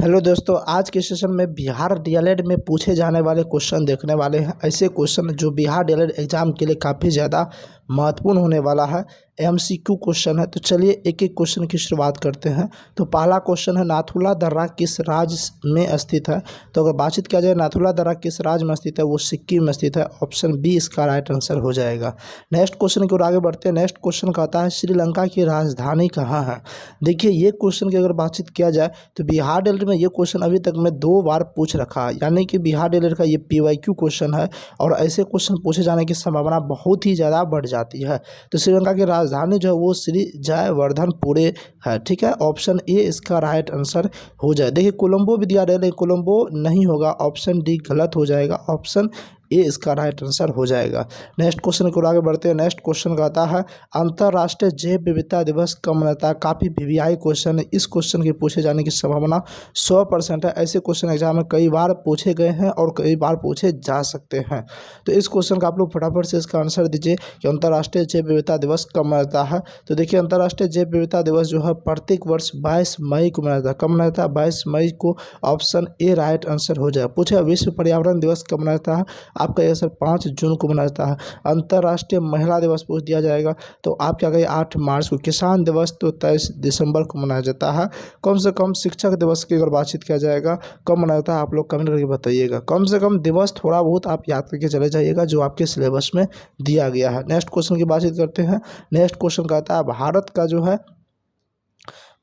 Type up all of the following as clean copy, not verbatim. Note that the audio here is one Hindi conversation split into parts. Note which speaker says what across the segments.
Speaker 1: हेलो दोस्तों, आज के सेशन में बिहार डीएलएड में पूछे जाने वाले क्वेश्चन देखने वाले हैं। ऐसे क्वेश्चन जो बिहार डीएलएड एग्जाम के लिए काफ़ी ज़्यादा महत्वपूर्ण होने वाला है। एमसीक्यू क्वेश्चन है। तो चलिए एक एक क्वेश्चन की शुरुआत करते हैं। तो पहला क्वेश्चन है, नाथुला दर्रा किस राज्य में स्थित है? तो अगर बातचीत किया जाए नाथुला दर्रा किस राज्य में स्थित है, वो सिक्किम में स्थित है। ऑप्शन बी इसका राइट आंसर हो जाएगा। नेक्स्ट क्वेश्चन की ओर आगे बढ़ते हैं। नेक्स्ट क्वेश्चन कहता है, श्रीलंका की राजधानी कहाँ है? देखिए ये क्वेश्चन की अगर बातचीत किया जाए तो बिहार डीएलएड में ये क्वेश्चन अभी तक में 2 बार पूछ रखा है, यानी कि बिहार डीएलएड का ये पीवाईक्यू क्वेश्चन है और ऐसे क्वेश्चन पूछे जाने की संभावना बहुत ही ज़्यादा बढ़ जाती है। तो श्रीलंका की राजधानी जो है वो श्री जयवर्धनपुरे है। ठीक है, ऑप्शन ए इसका राइट आंसर हो जाए। देखिए कोलंबो भी दिया है, कोलंबो नहीं होगा, ऑप्शन डी गलत हो जाएगा। ऑप्शन ए इसका राइट आंसर हो जाएगा। नेक्स्ट क्वेश्चन को आगे बढ़ते हैं। नेक्स्ट क्वेश्चन कहता है, अंतर्राष्ट्रीय जैव विविधता दिवस कब मनाता है? काफ़ी वीवीआई क्वेश्चन है। इस क्वेश्चन के पूछे जाने की संभावना 100% है। ऐसे क्वेश्चन एग्जाम में कई बार पूछे गए हैं और कई बार पूछे जा सकते हैं। तो इस क्वेश्चन का आप लोग फटाफट से इसका आंसर दीजिए कि अंतर्राष्ट्रीय जैव विविधता दिवस कब मनाता है। तो देखिए अंतर्राष्ट्रीय जैव विविधता दिवस जो है प्रत्येक वर्ष 22 मई को मनाता है। कब मनाता है? 22 मई को। ऑप्शन ए राइट आंसर हो जाए। पूछे विश्व पर्यावरण दिवस कब मनाता है? आपका यह सर 5 जून को मनाया जाता है। अंतर्राष्ट्रीय महिला दिवस पूछ दिया जाएगा तो आप क्या कहें 8 मार्च को। किसान दिवस तो 23 दिसंबर को मनाया जाता है। कम से कम शिक्षक दिवस की अगर बातचीत किया जाएगा कब मनाया जाता है, आप लोग कमेंट करके बताइएगा। कम से कम दिवस थोड़ा बहुत आप याद करके चले जाइएगा जो आपके सिलेबस में दिया गया है। नेक्स्ट क्वेश्चन की बातचीत करते हैं। नेक्स्ट क्वेश्चन कहता है, भारत का जो है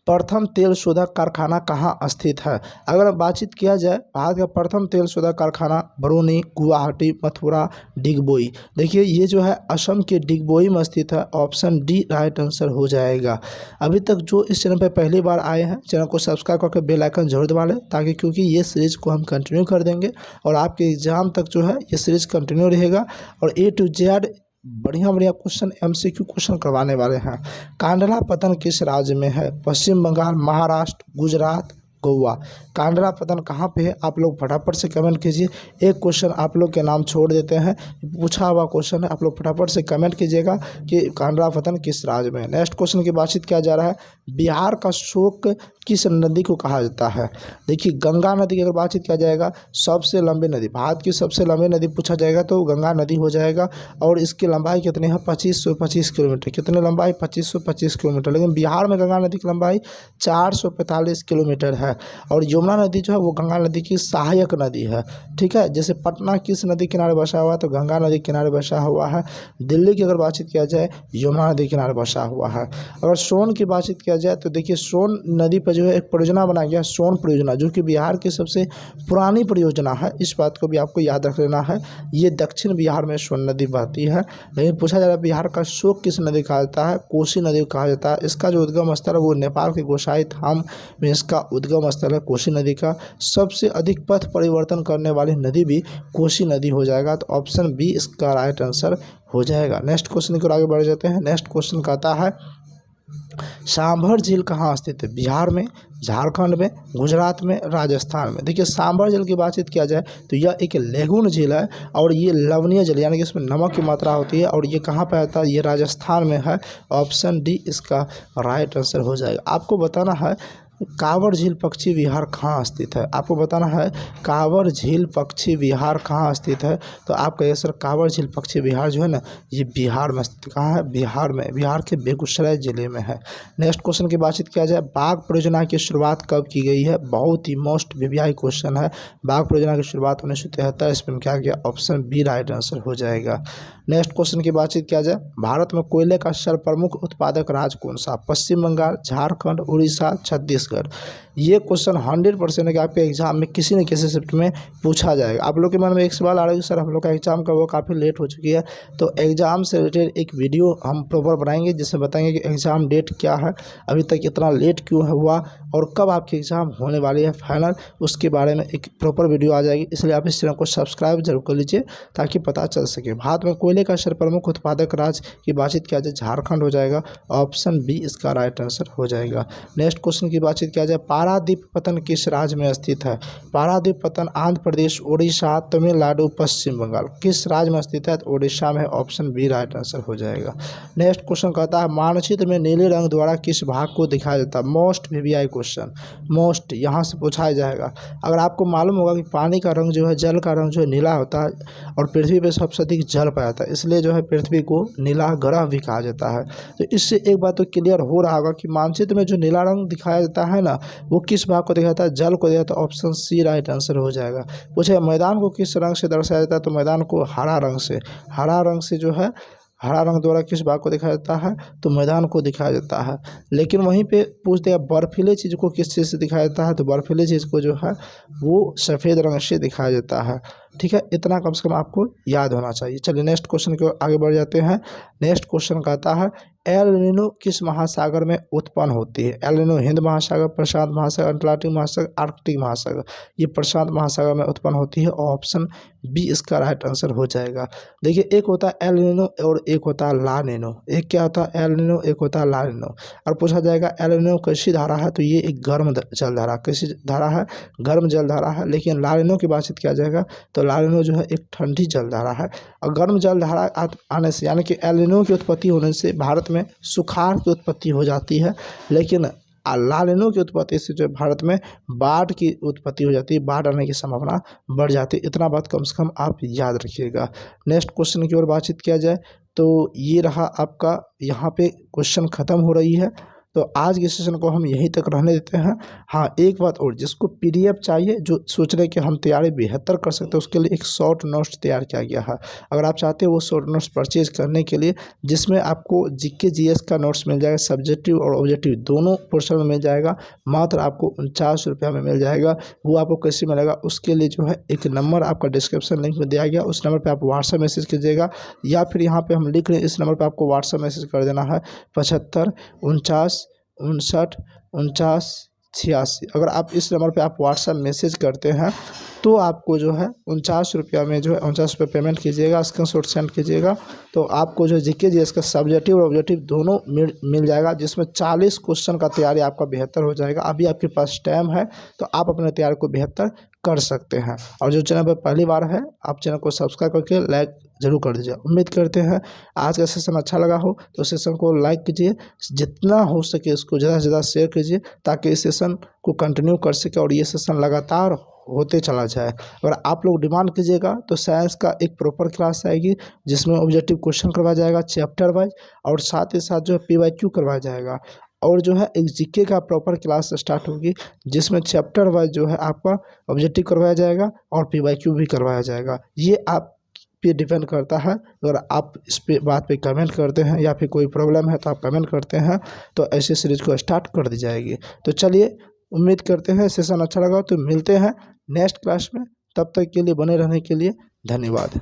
Speaker 1: प्रथम तेल शोधक कारखाना कहाँ स्थित है? अगर बातचीत किया जाए भारत का प्रथम तेल शोधक कारखाना बरौनी, गुवाहाटी, मथुरा, डिगबोई। देखिए ये जो है असम के डिगबोई में स्थित है। ऑप्शन डी राइट आंसर हो जाएगा। अभी तक जो इस चैनल पर पहली बार आए हैं चैनल को सब्सक्राइब करके बेल आइकन जरूर दबा लें, ताकि क्योंकि ये सीरीज़ को हम कंटिन्यू कर देंगे और आपके एग्ज़ाम तक जो है ये सीरीज़ कंटिन्यू रहेगा और ए टू जेड बढ़िया क्वेश्चन एमसीक्यू क्वेश्चन करवाने वाले हैं। कांडला पतन किस राज्य में है? पश्चिम बंगाल, महाराष्ट्र, गुजरात, गोवा। कांडला पतन कहाँ पे है? आप लोग फटाफट से कमेंट कीजिए। एक क्वेश्चन आप लोग के नाम छोड़ देते हैं, पूछा हुआ क्वेश्चन है, आप लोग फटाफट से कमेंट कीजिएगा कि कांडला पतन किस राज्य में है। नेक्स्ट क्वेश्चन की बातचीत किया जा रहा है, बिहार का शोक किस नदी को कहा जाता है? देखिए गंगा नदी की अगर बातचीत किया जाएगा, सबसे लंबी नदी, भारत की सबसे लंबी नदी पूछा जाएगा तो गंगा नदी हो जाएगा। और इसकी लंबाई कितनी है? 2525 किलोमीटर। कितनी लंबाई? 2525 किलोमीटर। लेकिन बिहार में गंगा नदी की लंबाई 445 किलोमीटर है। और यमुना नदी जो है वो गंगा नदी की सहायक नदी है। ठीक है, जैसे पटना किस नदी किनारे बसा हुआ है? तो गंगा नदी किनारे बसा हुआ है। दिल्ली की अगर बातचीत किया जाए यमुना नदी किनारे बसा हुआ है। अगर सोन की बातचीत किया जाए तो देखिए सोन नदी पर जो है एक परियोजना बनाया गया, सोन परियोजना, जो कि बिहार की सबसे पुरानी परियोजना है। इस बात को भी आपको याद रख लेना है। ये दक्षिण बिहार में सोन नदी बहती है। लेकिन पूछा जा रहा है बिहार का शोक किस नदी कहा जाता है? कोसी नदी को कहा जाता है। इसका जो उद्गम स्थल है वो नेपाल के गोसाई धाम में इसका उद्गम स्थल है कोसी नदी का। सबसे अधिक पथ परिवर्तन करने वाली नदी भी कोसी नदी हो जाएगा। तो ऑप्शन बी इसका राइट आंसर हो जाएगा। नेक्स्ट क्वेश्चन की ओर आगे बढ़ जाते हैं। नेक्स्ट क्वेश्चन कहता है, सांभर झील कहाँ स्थित है? बिहार में, झारखंड में, गुजरात में, राजस्थान में। देखिए सांभर झील की बातचीत किया जाए तो यह एक लेगून झील है और ये लवणीय जल, यानी कि इसमें नमक की मात्रा होती है। और ये कहाँ पर आता है? ये राजस्थान में है। ऑप्शन डी इसका राइट आंसर हो जाएगा। आपको बताना है कांवर झील पक्षी विहार कहाँ स्थित है? आपको बताना है कांवर झील पक्षी विहार कहाँ स्थित है? तो आपका ये सर कांवर झील पक्षी विहार जो है ना ये बिहार में स्थित। कहाँ है? बिहार में, बिहार के बेगूसराय जिले में है। नेक्स्ट क्वेश्चन की बातचीत किया जाए, बाघ परियोजना की शुरुआत कब की गई है? बहुत ही मोस्ट वीवीआई क्वेश्चन है। बाघ परियोजना की शुरुआत 1973 ईस्वी में किया गया। ऑप्शन बी राइट आंसर हो जाएगा। नेक्स्ट क्वेश्चन की बातचीत किया जाए, भारत में कोयले का सर्वप्रमुख उत्पादक राज्य कौन सा? पश्चिम बंगाल, झारखंड, उड़ीसा, छत्तीसगढ़। ये क्वेश्चन 100% है कि आपके एग्जाम में किसी न किसी शिफ्ट में पूछा जाएगा। आप लोग के मन में एक सवाल आ रहा है कि सर हम लोग का एग्जाम का वो काफ़ी लेट हो चुकी है, तो एग्जाम से रिलेटेड एक वीडियो हम प्रॉपर बनाएंगे जिसमें बताएंगे कि एग्ज़ाम डेट क्या है, अभी तक इतना लेट क्यों हुआ और कब आपकी एग्ज़ाम होने वाली है फाइनल, उसके बारे में एक प्रॉपर वीडियो आ जाएगी। इसलिए आप इस चैनल को सब्सक्राइब जरूर कर लीजिए ताकि पता चल सके। भारत में कोयले कोयले का सर्वप्रमुख उत्पादक राज्य की बातचीत किया जाए, झारखंड हो जाएगा। ऑप्शन बी इसका राइट आंसर हो जाएगा। नेक्स्ट क्वेश्चन की बातचीत किया जाए, पारादीप पतन किस राज्य में स्थित है? पारादीप पतन आंध्र प्रदेश, उड़ीसा, तमिलनाडु, पश्चिम बंगाल। किस राज्य में स्थित है? तो उड़ीसा में। ऑप्शन बी राइट आंसर हो जाएगा। नेक्स्ट क्वेश्चन कहता है, मानचित्र में नीले रंग द्वारा किस भाग को दिखाया जाता है? मोस्ट वीवीआई क्वेश्चन, मोस्ट यहाँ से पूछा जाएगा। अगर आपको मालूम होगा कि पानी का रंग जो है, जल का रंग जो है नीला होता है और पृथ्वी पे सबसे अधिक जल पाया जाता है, इसलिए जो है पृथ्वी को नीला ग्रह भी कहा जाता है। तो इससे एक बात तो क्लियर हो रहा होगा कि मानचित्र में जो नीला रंग दिखाया जाता है ना, वो किस भाग को दिखाता है? जल को दिखाता है। ऑप्शन सी राइट आंसर हो जाएगा। पूछे मैदान को किस रंग से दर्शाया जाता है? तो मैदान को हरा रंग से, हरा रंग से जो है, हरा रंग द्वारा किस भाग को दिखाया जाता है? तो मैदान को दिखाया जाता है। लेकिन वहीं पे पूछ दिया बर्फीले चीज़ को किस चीज़ से दिखाया जाता है? तो बर्फीले चीज़ को जो है वो सफ़ेद रंग से दिखाया जाता है। ठीक है, इतना कम से कम आपको याद होना चाहिए। चलिए नेक्स्ट क्वेश्चन की ओर आगे बढ़ जाते हैं। नेक्स्ट क्वेश्चन कहता है, एल नीनो किस महासागर में उत्पन्न होती है? एल नीनो हिंद महासागर, प्रशांत महासागर, अटलांटिक महासागर, आर्कटिक महासागर। ये प्रशांत महासागर में उत्पन्न होती है। ऑप्शन बी इसका राइट आंसर हो जाएगा। देखिए, एक होता है एल नीनो और एक होता है ला नीनो। एक क्या होता है? एल नीनो, एक होता है ला नीनो। और पूछा जाएगा एल नीनो कैसी धारा है? तो ये एक गर्म जल धारा, कैसी धारा है? गर्म जल धारा है। लेकिन ला नीनो की बातचीत किया जाएगा तो ला नीनो जो है एक ठंडी जल धारा है। और गर्म जल धारा आने से, यानी कि एल नीनो की उत्पत्ति होने से भारत में सुखाड़ की उत्पत्ति हो जाती है। लेकिन ला नीनो की उत्पत्ति से जो भारत में बाढ़ की उत्पत्ति हो जाती है, बाढ़ आने की संभावना बढ़ जाती है। इतना बात कम से कम आप याद रखिएगा। नेक्स्ट क्वेश्चन की ओर बातचीत किया जाए तो ये रहा आपका, यहाँ पे क्वेश्चन ख़त्म हो रही है। तो आज के सेशन को हम यहीं तक रहने देते हैं। हाँ, एक बात और, जिसको पीडीएफ चाहिए, जो सोच रहे कि हम तैयारी बेहतर कर सकते हैं, उसके लिए एक शॉर्ट नोट्स तैयार किया गया है। अगर आप चाहते हो वो शॉर्ट नोट्स परचेज करने के लिए, जिसमें आपको जीके जीएस का नोट्स मिल जाएगा, सब्जेक्टिव और ऑब्जेक्टिव दोनों पोर्शन में मिल जाएगा, मात्र आपको 49 रुपये में मिल जाएगा। वो आपको कैसे मिलेगा? उसके लिए जो है एक नंबर आपका डिस्क्रिप्शन लिंक में दिया गया, उस नंबर पर आप व्हाट्सएप मैसेज कीजिएगा, या फिर यहाँ पर हम लिख रहे हैं इस नंबर पर आपको व्हाट्सएप मैसेज कर देना है 75 49 59 49 86। अगर आप इस नंबर पे आप व्हाट्सएप मैसेज करते हैं तो आपको जो है 49 रुपया में जो है 49 रुपये पेमेंट कीजिएगा, स्क्रीनशॉट सेंड कीजिएगा, तो आपको जो जीके जीएस का सब्जेक्टिव और ऑब्जेक्टिव दोनों मिल जाएगा, जिसमें 40 क्वेश्चन का तैयारी आपका बेहतर हो जाएगा। अभी आपके पास टाइम है तो आप अपने तैयारी को बेहतर कर सकते हैं। और जो चैनल पर पहली बार है, आप चैनल को सब्सक्राइब करके लाइक जरूर कर दीजिए। उम्मीद करते हैं आज का सेशन अच्छा लगा हो, तो सेशन को लाइक कीजिए, जितना हो सके इसको ज़्यादा से ज़्यादा शेयर कीजिए, ताकि इस सेशन को कंटिन्यू कर सके और ये सेशन लगातार होते चला जाए। अगर आप लोग डिमांड कीजिएगा तो साइंस का एक प्रॉपर क्लास आएगी, जिसमें ऑब्जेक्टिव क्वेश्चन करवाया जाएगा चैप्टर वाइज, और साथ ही साथ जो है PYQ करवाया जाएगा। और जो है एक जीके का प्रॉपर क्लास स्टार्ट होगी, जिसमें चैप्टर वाइज जो है आपका ऑब्जेक्टिव करवाया जाएगा और PYQ भी करवाया जाएगा। ये आप पे डिपेंड करता है। अगर आप इस पे बात पे कमेंट करते हैं या फिर कोई प्रॉब्लम है तो आप कमेंट करते हैं, तो ऐसे सीरीज को स्टार्ट कर दी जाएगी। तो चलिए, उम्मीद करते हैं सेशन अच्छा लगा, तो मिलते हैं नेक्स्ट क्लास में। तब तक के लिए बने रहने के लिए धन्यवाद।